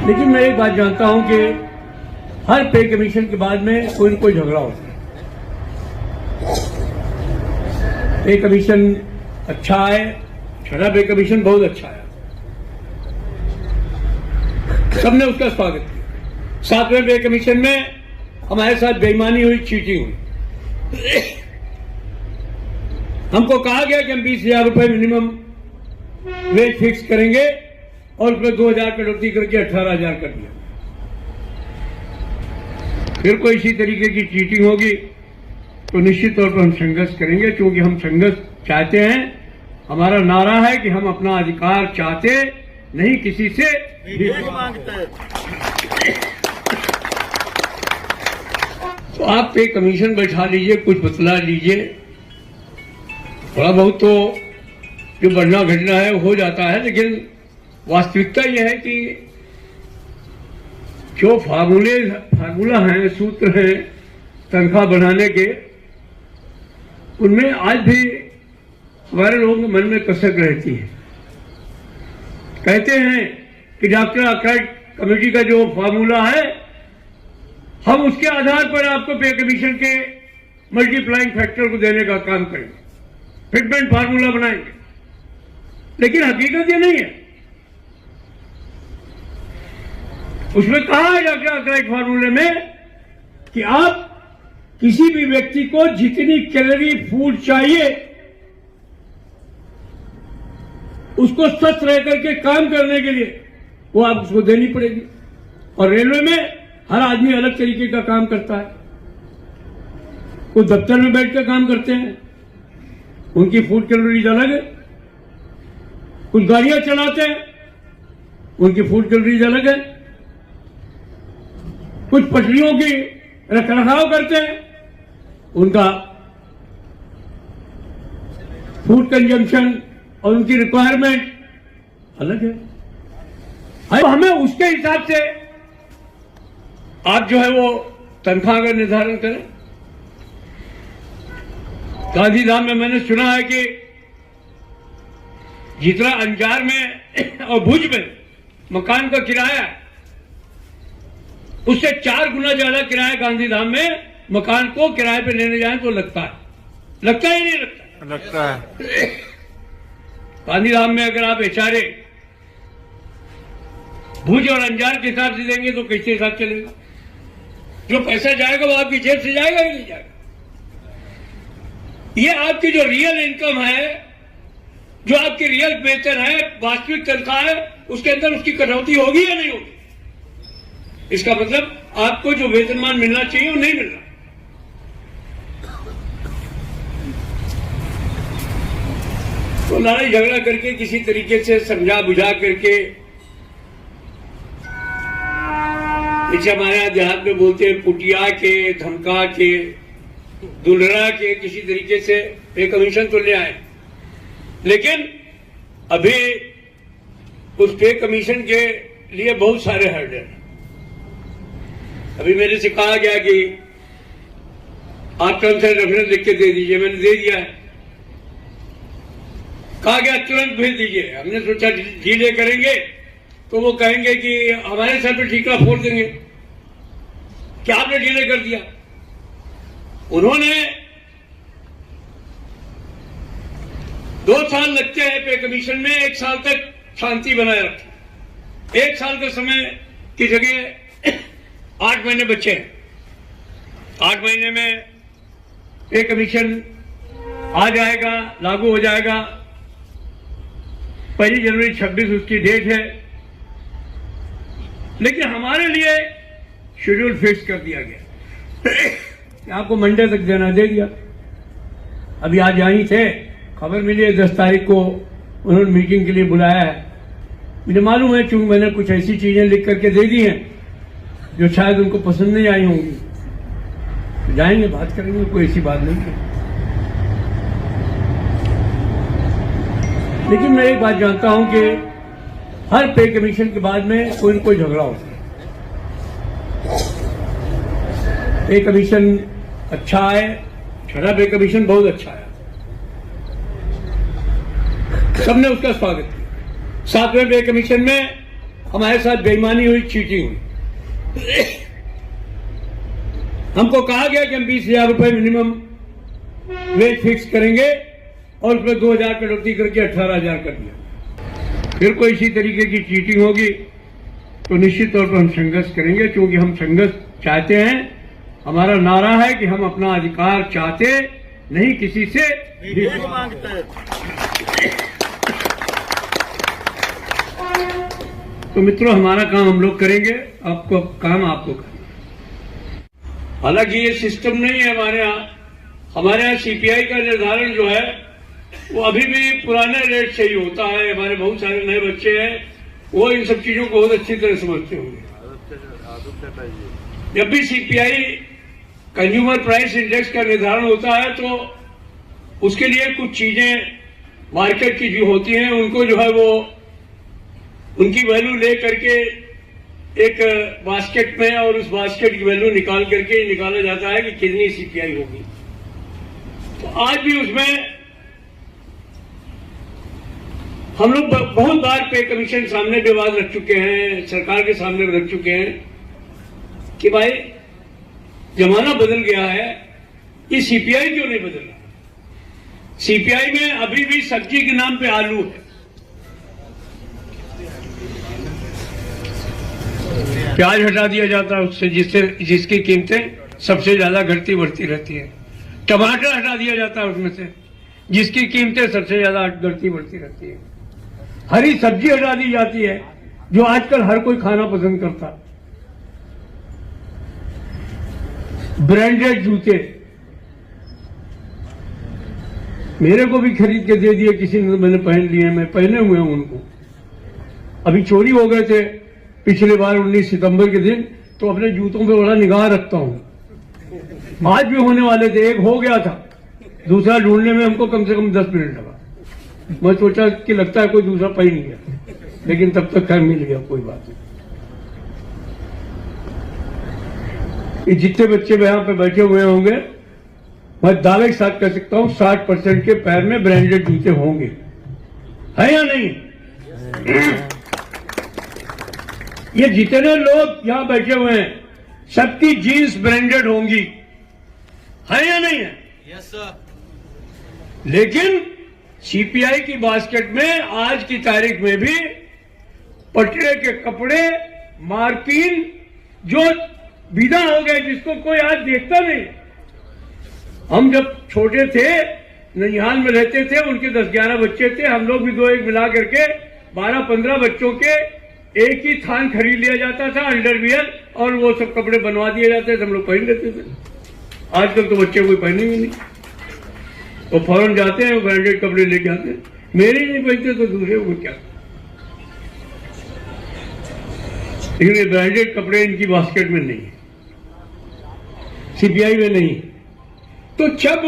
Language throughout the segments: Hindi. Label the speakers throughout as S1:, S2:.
S1: लेकिन मैं एक बात जानता हूं कि हर पे कमीशन के बाद में कोई न कोई झगड़ा होता है। पे कमीशन अच्छा है, छठा पे कमीशन बहुत अच्छा है, सबने उसका स्वागत किया। सातवें पे कमीशन में हमारे साथ बेईमानी हुई, चीटिंग हुई। हमको कहा गया कि हम 20,000 रुपए मिनिमम वेज फिक्स करेंगे और उसमें 2,000 कटौती करके 18,000 कर दिया। फिर कोई इसी तरीके की चीटिंग होगी तो निश्चित तौर पर हम संघर्ष करेंगे, क्योंकि हम संघर्ष चाहते हैं। हमारा नारा है कि हम अपना अधिकार चाहते नहीं, किसी से भी मांगते। तो आप पे कमीशन बैठा लीजिए, कुछ बतला लीजिए, थोड़ा बहुत तो जो बढ़ना घटना है हो जाता है, लेकिन वास्तविकता यह है कि जो फार्मूला हैं, सूत्र हैं तनख्वाह बढ़ाने के, उनमें आज भी हमारे लोगों के मन में कसक रहती है। कहते हैं कि डॉक्टर अकैड कमेटी का जो फार्मूला है, हम उसके आधार पर आपको पे कमीशन के मल्टीप्लाइंग फैक्टर को देने का काम करेंगे, फिटमेंट फार्मूला बनाएंगे। लेकिन हकीकत ये नहीं है। उसमें कहा है डॉक्टर अकैड फार्मूले में कि आप किसी भी व्यक्ति को जितनी कैलोरी फूड चाहिए उसको स्वस्थ रह करके काम करने के लिए वो आप उसको देनी पड़ेगी। और रेलवे में हर आदमी अलग तरीके का काम करता है। कुछ दफ्तर में बैठकर काम करते हैं, उनकी फूड कैलोरीज अलग है। कुछ गाड़ियां चलाते हैं, उनकी फूड कैलोरीज अलग है। कुछ पटरियों की रखरखाव करते हैं, उनका फूड कंजम्पशन और उनकी रिक्वायरमेंट अलग है। अब हमें उसके हिसाब से आप जो है वो तनख्वाह का निर्धारण करें। गांधीधाम में मैंने सुना है कि जितना अंजार में और भुज में मकान का किराया है, उससे 4 गुना ज्यादा किराया गांधीधाम में मकान को किराए पे लेने जाए तो लगता है। लगता है नहीं लगता?
S2: लगता है।
S1: गांधीधाम में अगर आप एचआरए भुज और अंजार के हिसाब से देंगे तो कैसे हिसाब चलेगा? जो पैसा जाएगा वो आपकी जेब से जाएगा ही नहीं जाएगा। ये आपकी जो रियल इनकम है, जो आपकी रियल वेतन है, वास्तविक तनख्वाह है, उसके अंदर उसकी कटौती होगी या नहीं होगी? इसका मतलब आपको जो वेतनमान मिलना चाहिए वो नहीं मिल रहा। तो लड़ाई झगड़ा करके किसी तरीके से समझा बुझा करके, जैसे हमारे यहां देहात में बोलते हैं, पुटिया के, धमका के, दुलरा के, किसी तरीके से पे कमीशन तो ले आए। लेकिन अभी उस पे कमीशन के लिए बहुत सारे हर्डल हैं। अभी मेरे से कहा गया कि आप टर्म्स एंड रेफरेंस लिख के दे दीजिए, मैंने दे दिया है। कहा गया तुरंत भेज दीजिए। हमने सोचा डीले करेंगे तो वो कहेंगे कि हमारे सर पे ठीकरा फोड़ देंगे कि आपने डीले कर दिया। उन्होंने 2 साल लगते हैं पे कमीशन में, 1 साल तक शांति बनाए रखी। 1 साल का समय की जगह 8 महीने बचे हैं। 8 महीने में पे कमीशन आ जाएगा, लागू हो जाएगा। 1 जनवरी 26 उसकी डेट है। लेकिन हमारे लिए शेड्यूल फिक्स कर दिया गया। आपको मंडे तक देना, दे दिया। अभी आज यहीं थे, खबर मिली है 10 तारीख को उन्होंने मीटिंग के लिए बुलाया है। मुझे मालूम है, चूंकि मैंने कुछ ऐसी चीजें लिख करके दे दी हैं जो शायद उनको पसंद नहीं आई होंगी, तो जाएंगे, बात करेंगे, कोई ऐसी बात नहीं है। लेकिन मैं एक बात जानता हूं कि हर पे कमीशन के बाद में कोई न कोई झगड़ा होता है। पे कमीशन अच्छा है, छठा पे कमीशन बहुत अच्छा है, सबने उसका स्वागत किया। 7वें पे कमीशन में हमारे साथ बेईमानी हुई, चीटिंग हुई। हमको कहा गया कि हम 20,000 रुपए मिनिमम वेज फिक्स करेंगे और उसमें 2,000 कटौती करके 18,000 कर दिया। फिर कोई इसी तरीके की चीटिंग होगी तो निश्चित तौर पर हम संघर्ष करेंगे, क्योंकि हम संघर्ष चाहते हैं। हमारा नारा है कि हम अपना अधिकार चाहते नहीं, किसी से भी मांगते। तो मित्रों, हमारा काम हम लोग करेंगे, आपको काम आपको करना। हालांकि ये सिस्टम नहीं है हमारे यहाँ। हमारे यहाँ सीपीआई का निर्धारण जो है वो अभी भी पुराने रेट से ही होता है। हमारे बहुत सारे नए बच्चे हैं, वो इन सब चीजों को बहुत अच्छी तरह समझते होंगे। जब भी सीपीआई कंज्यूमर प्राइस इंडेक्स का निर्धारण होता है तो उसके लिए कुछ चीजें मार्केट की जो होती हैं उनको जो है वो उनकी वैल्यू ले करके एक बास्केट में, और उस बास्केट की वैल्यू निकाल करके निकाला जाता है कि कितनी सीपीआई होगी। तो आज भी उसमें हम लोग बहुत बार पे कमीशन सामने भी आवाज रख चुके हैं, सरकार के सामने रख चुके हैं कि भाई जमाना बदल गया है, ये सीपीआई क्यों नहीं बदल रहा। सीपीआई में अभी भी सब्जी के नाम पे आलू है, प्याज हटा दिया जाता है उससे, जिसकी कीमतें सबसे ज्यादा घटती बढ़ती रहती है। टमाटर हटा दिया जाता है उसमें से, जिसकी कीमतें सबसे ज्यादा घटती बढ़ती रहती है। हरी सब्जी हटा दी जाती है, जो आजकल हर कोई खाना पसंद करता है। ब्रांडेड जूते मेरे को भी खरीद के दे दिए किसी ने, मैंने पहन लिए, मैं पहने हुए हूं उनको। अभी चोरी हो गए थे पिछले बार 19 सितंबर के दिन, तो अपने जूतों पे बड़ा निगाह रखता हूं। आज भी होने वाले थे, एक हो गया था, दूसरा ढूंढने में हमको कम से कम 10 मिनट लगा। मैं सोचा कि लगता है कोई दूसरा पाई नहीं गया, लेकिन तब तक खैर मिल गया, कोई बात नहीं। ये जितने बच्चे यहां पे बैठे हुए होंगे, मैं दावे के साथ कह सकता हूं 60% के पैर में ब्रांडेड जूते होंगे, है या नहीं? ये जितने लोग यहां बैठे हुए हैं, सबकी जीन्स ब्रांडेड होंगी, है या नहीं है?
S2: Yes sir.
S1: लेकिन सीपीआई की बास्केट में आज की तारीख में भी पटरे के कपड़े, मार्किन जो विदा हो गए, जिसको कोई आज देखता नहीं। हम जब छोटे थे, ननिहाल में रहते थे, उनके 10-11 बच्चे थे, हम लोग भी 2-1 मिला करके 12-15 बच्चों के एक ही थान खरीद लिया जाता था, अंडरवियर, और वो सब कपड़े बनवा दिए जाते थे, हम लोग पहन लेते थे। आजकल तो बच्चे कोई पहने ही नहीं, वो फौरन जाते हैं, ब्रांडेड कपड़े लेके आते हैं। मेरे नहीं पहनते तो दूसरे को क्या। लेकिन ये ब्रांडेड कपड़े इनकी बास्केट में नहीं है, सीपीआई में नहीं। तो जब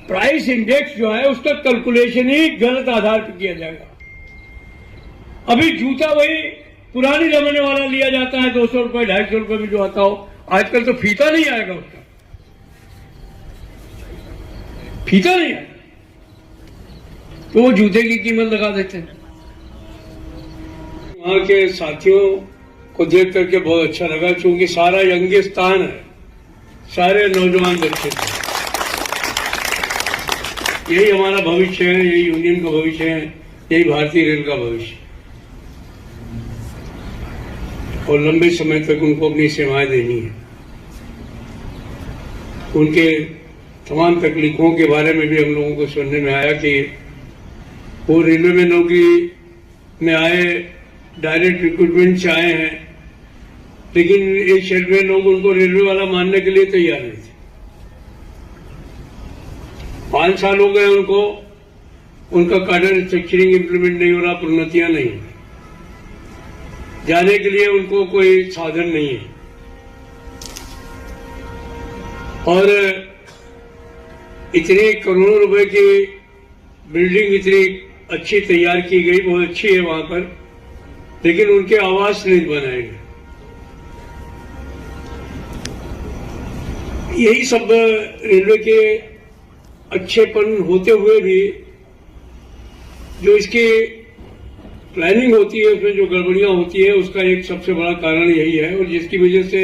S1: प्राइस इंडेक्स जो है उसका कैलकुलेशन ही गलत आधार पर किया जाएगा। अभी जूता वही पुराने जमाने वाला लिया जाता है, 200 रुपए 250 रुपए में जो आता हो। आजकल तो फीता नहीं आएगा, उसका फीता नहीं आएगा, तो वो जूते की कीमत लगा देते हैं। वहां के साथियों को देख करके बहुत अच्छा लगा, क्योंकि सारा यंगिस्तान है, सारे नौजवान बच्चे। यही हमारा भविष्य है, यही यूनियन का भविष्य है, यही भारतीय रेल का भविष्य। और लंबे समय तक उनको अपनी सेवाएं देनी है। उनके तमाम तकलीफों के बारे में भी हम लोगों को सुनने में आया कि वो रेलवे में नौकरी में आए, डायरेक्ट रिक्रूटमेंट से आए हैं, लेकिन ये रेलवे लोग उनको रेलवे वाला मानने के लिए तैयार नहीं थे। 5 साल हो गए उनको, उनका कार्डर स्ट्रक्चरिंग इंप्लीमेंट नहीं हो रहा, प्रोन्नतियां नहीं है, जाने के लिए उनको कोई साधन नहीं है। और इतने करोड़ों रुपए की बिल्डिंग इतनी अच्छी तैयार की गई, बहुत अच्छी है वहां पर, लेकिन उनके आवास नहीं बनाए गए। यही सब रेलवे के अच्छेपन होते हुए भी जो इसके प्लानिंग होती है उसमें जो गड़बड़ियां होती है उसका एक सबसे बड़ा कारण यही है, और जिसकी वजह से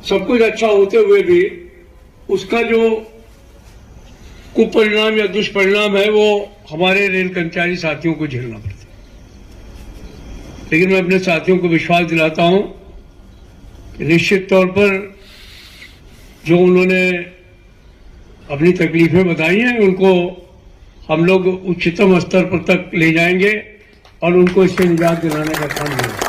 S1: सब कुछ अच्छा होते हुए भी उसका जो कुपरिणाम या दुष्परिणाम है वो हमारे रेल कर्मचारी साथियों को झेलना पड़ता है। लेकिन मैं अपने साथियों को विश्वास दिलाता हूं कि निश्चित तौर पर जो उन्होंने अपनी तकलीफें बताई हैं उनको हम लोग उच्चतम स्तर पर तक ले जाएंगे और उनको इससे निजात दिलाने का काम करेंगे।